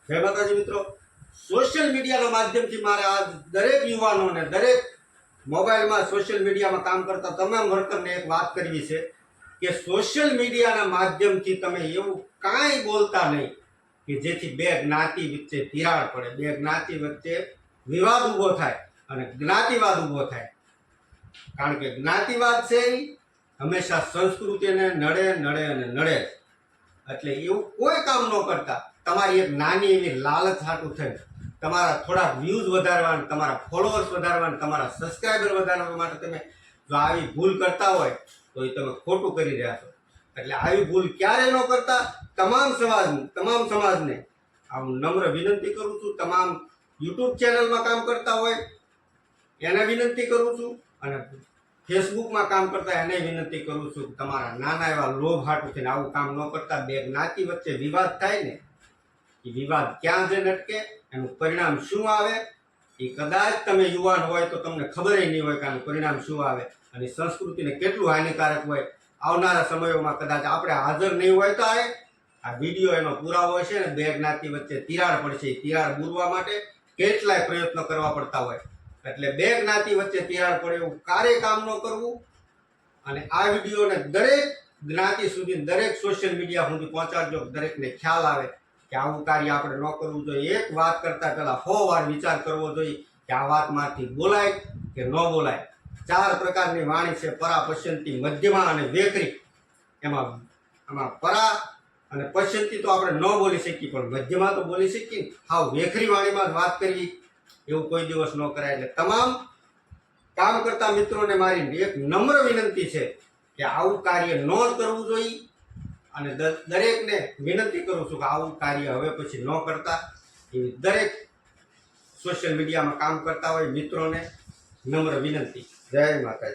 જય માતાજી મિત્રો, સોશિયલ મીડિયાના માધ્યમથી મારે આ દરેક યુવાનોને દરેક મોબાઈલમાં સોશિયલ મીડિયામાં કામ કરતા તમામ વર્કરને એક વાત કરવી છે કે સોશિયલ મીડિયાના માધ્યમથી તમે એવું કાંઈ બોલતા નહીં કે જેથી બે જ્ઞાતિ વચ્ચે તિરાડ પડે, બે જ્ઞાતિ વચ્ચે વિવાદ ઊભો થાય અને જ્ઞાતિવાદ ઊભો થાય. કારણ કે જ્ઞાતિવાદ છે એ હંમેશા સંસ્કૃતિને નડે નડે અને નડે. એટલે એવું કોઈ કામ ન કરતા તમારી એક નાની એવી લાલચ હાટું થઈ તમારા થોડા વ્યૂઝ વધારવા, તમારા ફોલોઅર્સ વધારવા, તમારા સબસ્ક્રાઈબર વધારવા માટે તમે જો આવી ભૂલ કરતા હોય તો એ તમે ખોટું કરી રહ્યા છો. એટલે આવી ભૂલ ક્યારે ન કરતા. તમામ સમાજને હું નમ્ર વિનંતી કરું છું. તમામ યુટ્યુબ ચેનલમાં કામ કરતા હોય એને વિનંતી કરું છું અને ફેસબુકમાં કામ કરતા એને વિનંતી કરું છું કે તમારા નાના એવા લોભ હાટું થઈને આવું કામ ન કરતા. બે જ્ઞાતિ વચ્ચે વિવાદ થાય ને એ વિવાદ ક્યાં જઈને અટકે, એનું પરિણામ શું આવે એ કદાચ તમે યુવાન હોય તો તમને ખબર નહીં હોય કે આનું પરિણામ શું આવે અને સંસ્કૃતિને કેટલું હાનિકારક હોય. આવનારા સમયોમાં કદાચ આપણે હાજર નહીં હોય તો આ વિડીયો એનો પુરાવો છે ને. બે જ્ઞાતિ વચ્ચે તિરાડ પડશે, એ તિરાડ પૂરવા માટે કેટલાય પ્રયત્નો કરવા પડતા હોય. એટલે બે જ્ઞાતિ વચ્ચે તિરાડ પડે એવું કાર્ય કામ ન કરવું. અને આ વિડીયોને દરેક જ્ઞાતિ સુધી, દરેક સોશિયલ મીડિયા સુધી પહોંચાડજો, દરેકને ખ્યાલ આવે કે આવું કાર્ય આપણે ન કરવું જોઈએ. એક વાત કરતાં પહેલાં 100 વાર વિચાર કરવો જોઈએ કે આ વાતમાંથી બોલાય કે ન બોલાય. 4 પ્રકારની વાણી છે: પરા, પશ્યંતી, મધ્યમા અને વેખરી. એમાં પરા અને પશ્યંતી તો આપણે ન બોલી શકીએ, પણ મધ્યમાં તો બોલી શકીએ. હાવ વેખરી વાણીમાં જ વાત કરવી એવું કોઈ દિવસ ન કરાય. એટલે તમામ કામ કરતા મિત્રોને મારી એક નમ્ર વિનંતી છે કે આવું કાર્ય ન જ કરવું જોઈએ. અને દરેકને વિનંતી કરું છું કે આવું કાર્ય હવે પછી ન કરતા. એવી દરેક સોશિયલ મીડિયામાં કામ કરતા હોય મિત્રોને નમ્ર વિનંતી. જય માતાજી.